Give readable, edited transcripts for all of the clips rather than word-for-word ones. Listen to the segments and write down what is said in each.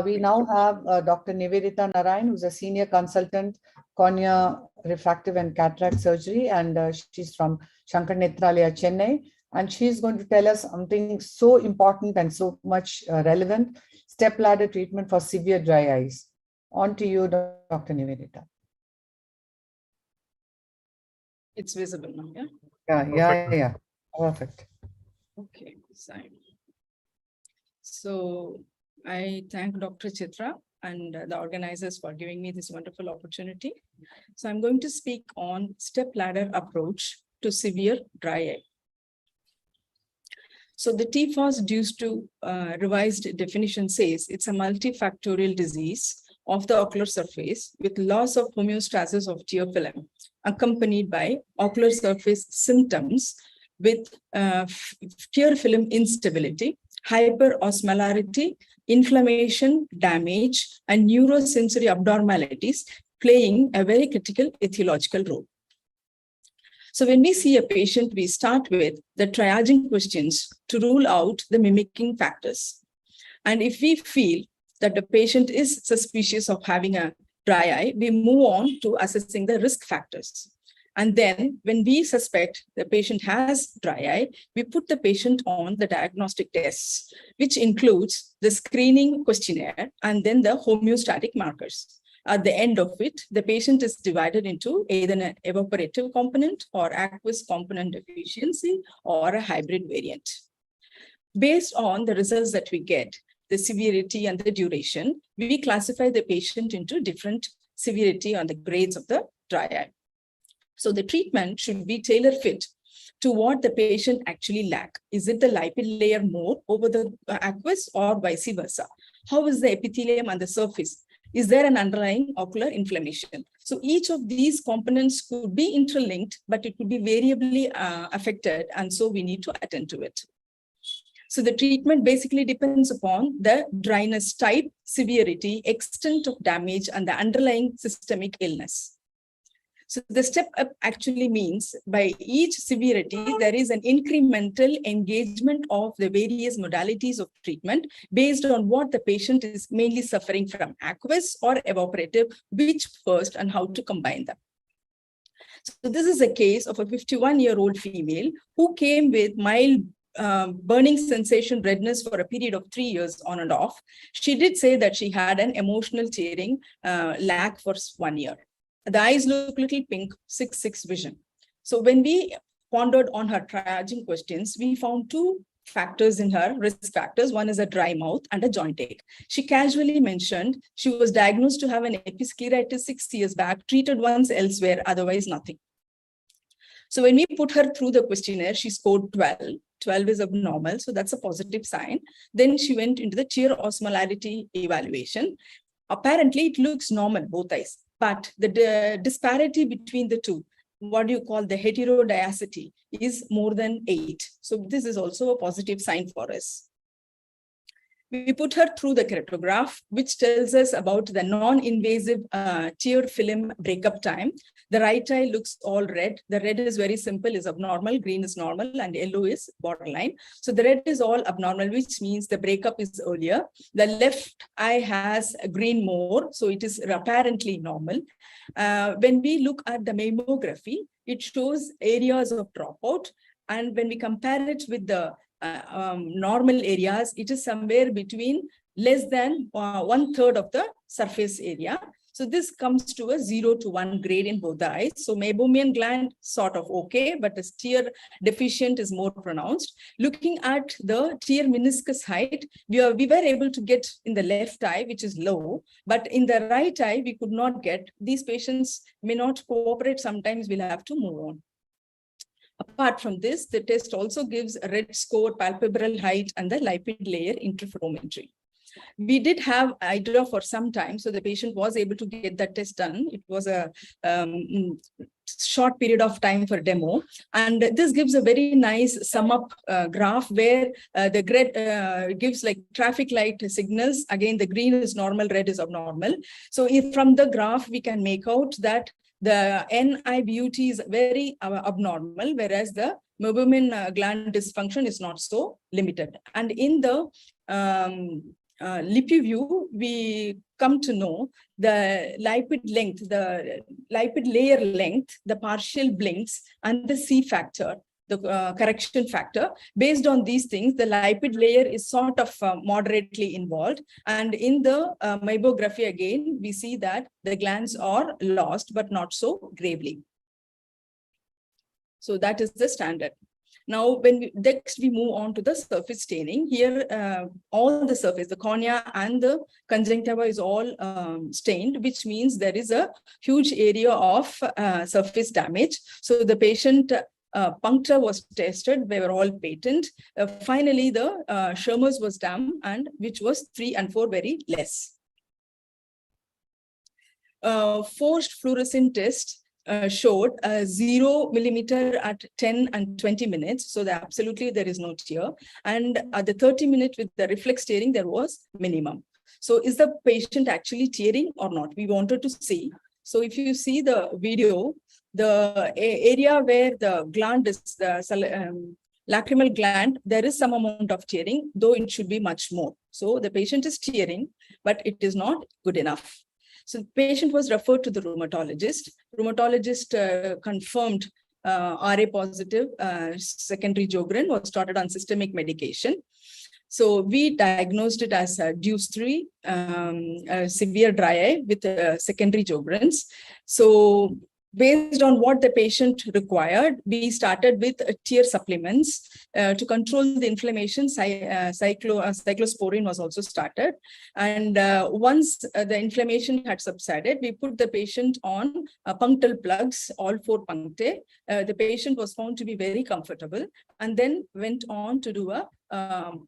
We now have Dr. Niveditha Narayan, who's a senior consultant, cornea, refractive and cataract surgery, and she's from Shankar Nethralaya, Chennai. And she's going to tell us something so important and so much relevant, step ladder treatment for severe dry eyes. On to you, Dr. Niveditha. It's visible now, yeah? Yeah. Perfect. Okay, so I thank Dr. Chitra and the organizers for giving me this wonderful opportunity. So I'm going to speak on step ladder approach to severe dry eye. So the TFOS due to revised definition says it's a multifactorial disease of the ocular surface with loss of homeostasis of tear film accompanied by ocular surface symptoms with tear film instability, hyperosmolarity, inflammation, damage, and neurosensory abnormalities playing a very critical etiological role. So when we see a patient, we start with the triaging questions to rule out the mimicking factors. And if we feel that the patient is suspicious of having a dry eye, we move on to assessing the risk factors. And then when we suspect the patient has dry eye, we put the patient on the diagnostic tests, which includes the screening questionnaire and then the homeostatic markers. At the end of it, the patient is divided into either an evaporative component or aqueous component deficiency or a hybrid variant. Based on the results that we get, the severity and the duration, we classify the patient into different severity and the grades of the dry eye. So the treatment should be tailor-fit to what the patient actually lacks. Is it the lipid layer more over the aqueous or vice versa? How is the epithelium and the surface? Is there an underlying ocular inflammation? So each of these components could be interlinked, but it could be variably affected. And so we need to attend to it. So the treatment basically depends upon the dryness type, severity, extent of damage, and the underlying systemic illness. So the step up actually means by each severity, there is an incremental engagement of the various modalities of treatment based on what the patient is mainly suffering from, aqueous or evaporative, which first and how to combine them. So this is a case of a 51-year-old female who came with mild burning sensation, redness for a period of 3 years on and off. She did say that she had an emotional tearing lack for 1 year. The eyes look little pink, 6/6 vision. So when we pondered on her triaging questions, we found two factors in her risk factors. One is a dry mouth and a joint ache. She casually mentioned she was diagnosed to have an episcleritis 6 years back, treated once elsewhere, otherwise nothing. So when we put her through the questionnaire, she scored 12. 12 is abnormal, so that's a positive sign. Then she went into the tear osmolarity evaluation. Apparently, it looks normal, both eyes. But the disparity between the two, what do you call the heterodiacity, is more than 8. So this is also a positive sign for us. We put her through the keratograph, which tells us about the non-invasive tear film breakup time. The right eye looks all red. The red is very simple, is abnormal, green is normal, and yellow is borderline. So the red is all abnormal, which means the breakup is earlier. The left eye has green more, so it is apparently normal. When we look at the mammography, it shows areas of dropout. And when we compare it with the normal areas, it is somewhere between less than 1/3 of the surface area. So this comes to a 0 to 1 grade in both the eyes. So meibomian gland sort of okay, but the tear deficient is more pronounced. Looking at the tear meniscus height, we were able to get in the left eye, which is low, but in the right eye, we could not get. These patients may not cooperate. Sometimes we'll have to move on. Apart from this, the test also gives a red score, palpebral height, and the lipid layer interferometry. We did have IDRA for some time, so the patient was able to get that test done. It was a short period of time for demo. And this gives a very nice sum up graph where the grid gives like traffic light signals. Again, the green is normal, red is abnormal. So if from the graph, we can make out that the NIVEDITHA is very abnormal, whereas the meibomian gland dysfunction is not so limited. And in the LipiView, we come to know the lipid length, the lipid layer length, the partial blinks, and the C factor, the correction factor. Based on these things, the lipid layer is sort of moderately involved. And in the mammography, again, we see that the glands are lost, but not so gravely. So that is the standard. Now, when next we move on to the surface staining, here all the surface, the cornea and the conjunctiva is all stained, which means there is a huge area of surface damage. So the patient puncture was tested, they were all patent. Finally, the Schirmer's was done, and which was 3 and 4 very less. Forced fluorescent test showed 0 millimeter at 10 and 20 minutes. So absolutely there is no tear. And at the 30 minutes with the reflex tearing, there was minimum. So is the patient actually tearing or not? We wanted to see. So if you see the video, the area where the gland is, the lacrimal gland, there is some amount of tearing, though it should be much more. So the patient is tearing, but it is not good enough. So the patient was referred to the rheumatologist. Rheumatologist confirmed RA positive secondary Sjogren, was started on systemic medication. So we diagnosed it as Deuce 3, severe dry eye with secondary Sjogren's. So based on what the patient required, we started with tear supplements to control the inflammation. Cyclosporine was also started. And once the inflammation had subsided, we put the patient on punctal plugs, all 4 punctae. The patient was found to be very comfortable and then went on to do a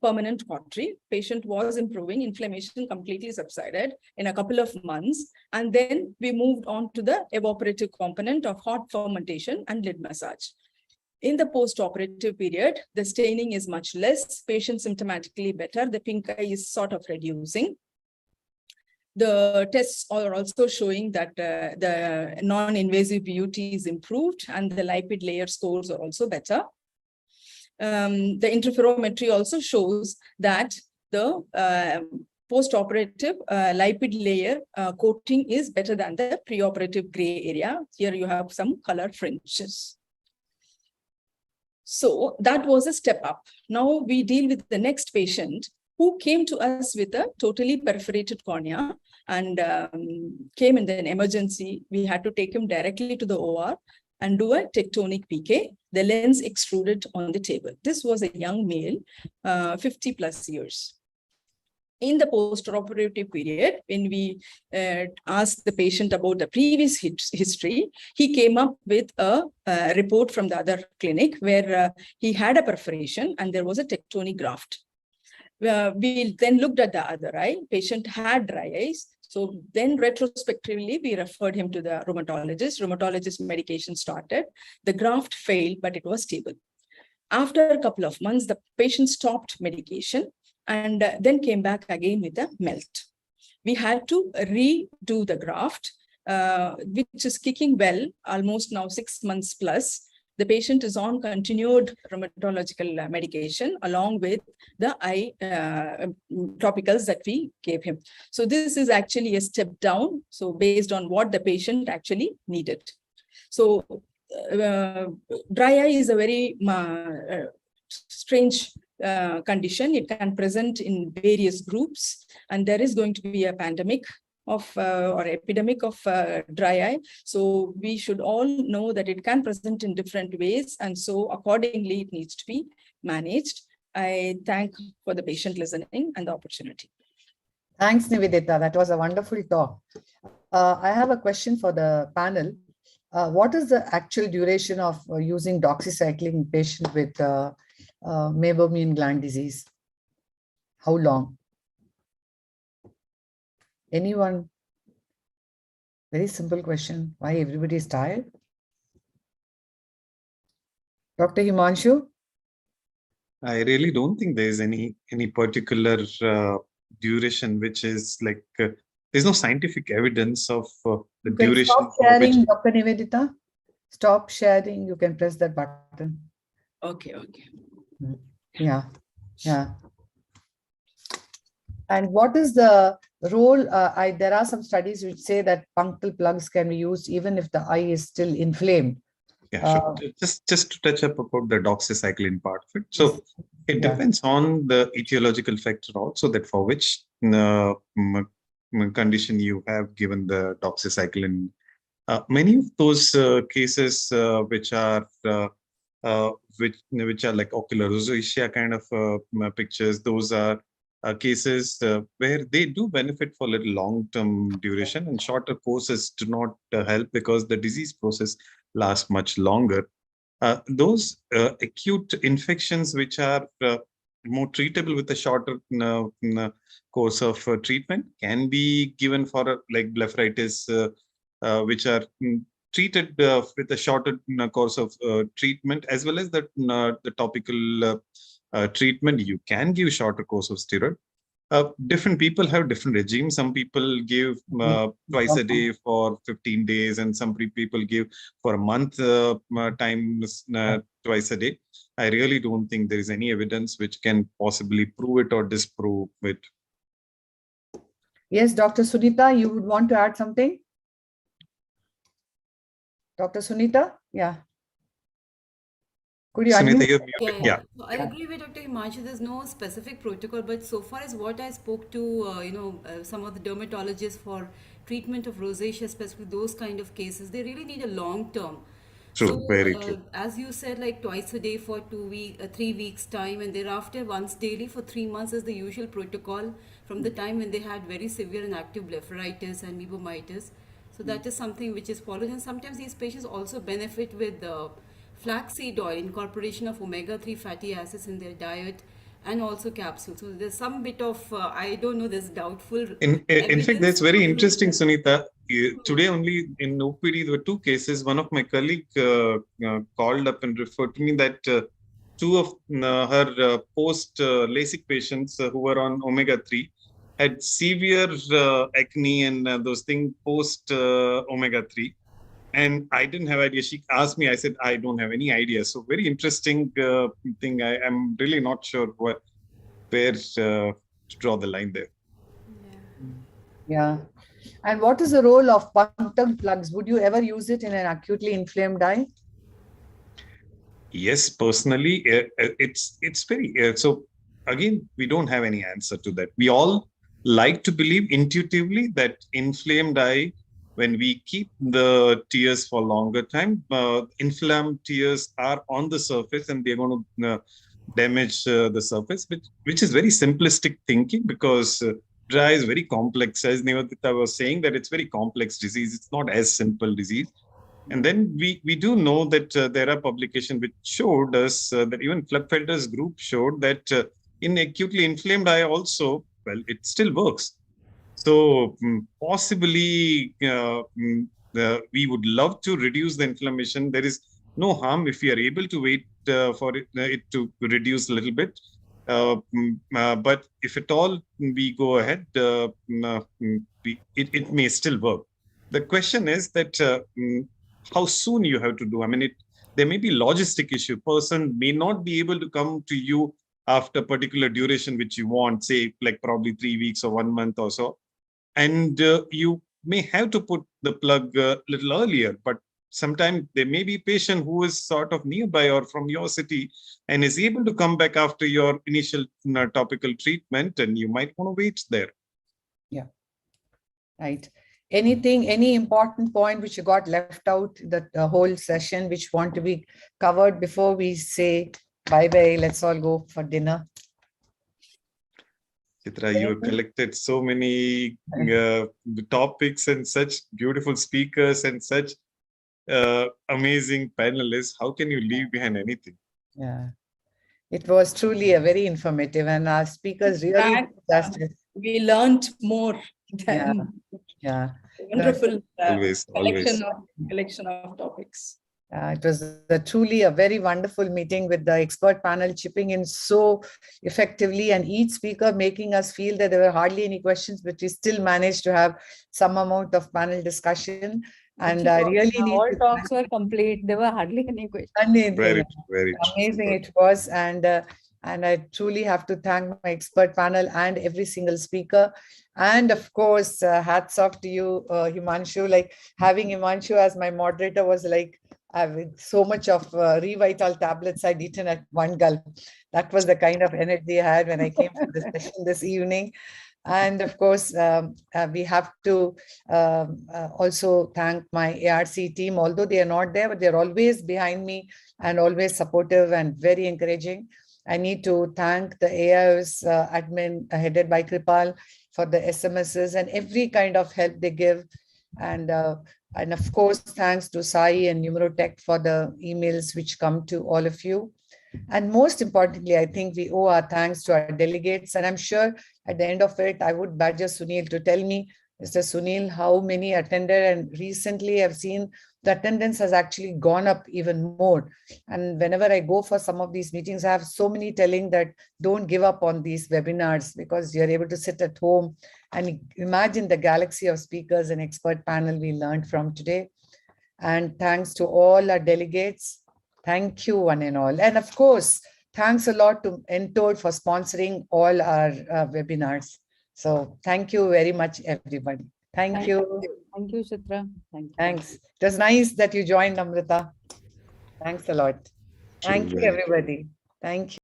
permanent cautery. Patient was improving, inflammation completely subsided in a couple of months. And then we moved on to the evaporative component of hot fermentation and lid massage. In the post-operative period, the staining is much less, patient symptomatically better, the pink eye is sort of reducing. The tests are also showing that the non-invasive BUT is improved and the lipid layer scores are also better. The interferometry also shows that the post-operative lipid layer coating is better than the preoperative gray area. Here you have some color fringes. So that was a step up. Now we deal with the next patient who came to us with a totally perforated cornea and came in an emergency. We had to take him directly to the OR and do a tectonic PK, the lens extruded on the table. This was a young male, 50 plus years. In the post-operative period, when we asked the patient about the previous history, he came up with a report from the other clinic where he had a perforation and there was a tectonic graft. We then looked at the other eye. Patient had dry eyes. So then retrospectively, we referred him to the rheumatologist. Rheumatologist medication started. The graft failed, but it was stable. After a couple of months, the patient stopped medication and then came back again with a melt. We had to redo the graft, which is kicking well, almost now 6 months plus. The patient is on continued rheumatological medication along with the eye topicals that we gave him. So this is actually a step down. So based on what the patient actually needed. So dry eye is a very strange condition. It can present in various groups, and there is going to be a pandemic of or epidemic of dry eye. So we should all know that it can present in different ways, and so accordingly it needs to be managed. I thank for the patient listening and the opportunity. Thanks, Niveditha. That was a wonderful talk. I have a question for the panel. What is the actual duration of using doxycycline in patient with meibomian gland disease? How long? Anyone? Very simple question. Why everybody is tired? Dr. Himanshu? I really don't think there is any particular duration, which is like there's no scientific evidence of the duration. Stop sharing, Dr. Niveditha. Stop sharing. You can press that button. Okay. Yeah. And what is the role? There are some studies which say that punctal plugs can be used even if the eye is still inflamed. Yeah, sure. Just to touch up about the doxycycline part of it. So it depends on the etiological factor also, that for which condition you have given the doxycycline. Many of those cases which are like ocular rosacea kind of pictures, those are cases where they do benefit for a little long-term duration, and shorter courses do not help because the disease process lasts much longer. Those acute infections which are more treatable with a shorter course of treatment can be given for like blepharitis, which are treated with a shorter course of treatment, as well as the topical treatment. You can give shorter course of steroid. Different people have different regimes. Some people give twice a day for 15 days, and some people give for a month times twice a day. I really don't think there is any evidence which can possibly prove it or disprove it. Yes, Dr. Sunita, you would want to add something? Dr. Sunita? Yeah. Could you Sunita, unmute? you're muted. Yeah. So I agree with Dr. Himanshu. There's no specific protocol, but so far as what I spoke to, some of the dermatologists for treatment of rosacea, especially those kind of cases, they really need a long term. True, So, very true. as you said, like twice a day for 3 weeks time, and thereafter once daily for 3 months is the usual protocol from the time when they had very severe and active blepharitis and mebomitis. So that is something which is followed, and sometimes these patients also benefit with flaxseed oil, incorporation of omega-3 fatty acids in their diet, and also capsules. So there's some bit of, I don't know, there's doubtful In fact, that's very evidence. interesting, Sunita. Today only in OPD, there were two cases. One of my colleague called up and referred to me that two of her post LASIK patients who were on omega-3 had severe acne and those things post omega-3. And I didn't have idea. She asked me, I said, I don't have any idea. So very interesting thing. I'm really not sure where to draw the line there. Yeah. And what is the role of punctal plugs? Would you ever use it in an acutely inflamed eye? Yes, personally, it's very so. Again, we don't have any answer to that. We all like to believe intuitively that inflamed eye, when we keep the tears for longer time, inflamed tears are on the surface and they're going to damage the surface, which is very simplistic thinking, because dry is very complex. As Niveditha was saying, that it's very complex disease. It's not as simple disease. And then we do know that there are publications which showed us that even Fleckfelder's group showed that in acutely inflamed eye also, well, it still works. So possibly we would love to reduce the inflammation. There is no harm if we are able to wait for it to reduce a little bit. But if at all we go ahead, it may still work. The question is that how soon you have to do. I mean, there may be logistic issue. Person may not be able to come to you after particular duration which you want, say like probably 3 weeks or 1 month or so. And you may have to put the plug a little earlier, but sometimes there may be a patient who is sort of nearby or from your city and is able to come back after your initial topical treatment, and you might want to wait there. Yeah. Right. Anything, any important point which you got left out the whole session, which want to be covered before we say bye-bye, let's all go for dinner? Chitra, you have collected so many topics and such beautiful speakers and such amazing panelists. How can you leave behind anything? Yeah, it was truly a very informative, and our speakers really we learned more than wonderful collection of topics. It was truly a very wonderful meeting with the expert panel chipping in so effectively, and each speaker making us feel that there were hardly any questions, but we still managed to have some amount of panel discussion. And I really need all talks were complete. There were hardly any questions. Very amazing it was, and And I truly have to thank my expert panel and every single speaker. And of course, hats off to you, Himanshu. Like having Himanshu as my moderator was like, with so much of Revital tablets I'd eaten at one gulp. That was the kind of energy I had when I came to the session this evening. And of course, we have to also thank my ARC team, although they are not there, but they're always behind me and always supportive and very encouraging. I need to thank the AIOS admin headed by Kripal for the SMSs and every kind of help they give. And of course, thanks to Sai and Numerotech for the emails which come to all of you. And most importantly, I think we owe our thanks to our delegates. And I'm sure at the end of it, I would badger Sunil to tell me, Mr. Sunil, how many attended. And recently I've seen the attendance has actually gone up even more. And whenever I go for some of these meetings, I have so many telling that don't give up on these webinars because you're able to sit at home and imagine the galaxy of speakers and expert panel we learned from today. And thanks to all our delegates. Thank you, one and all. And of course, thanks a lot to Entold for sponsoring all our webinars. So thank you very much, everybody. Thank you. Thank you, Chitra. Thank you. Thanks. It was nice that you joined, Amrita. Thanks a lot. Thank you, everybody. Thank you.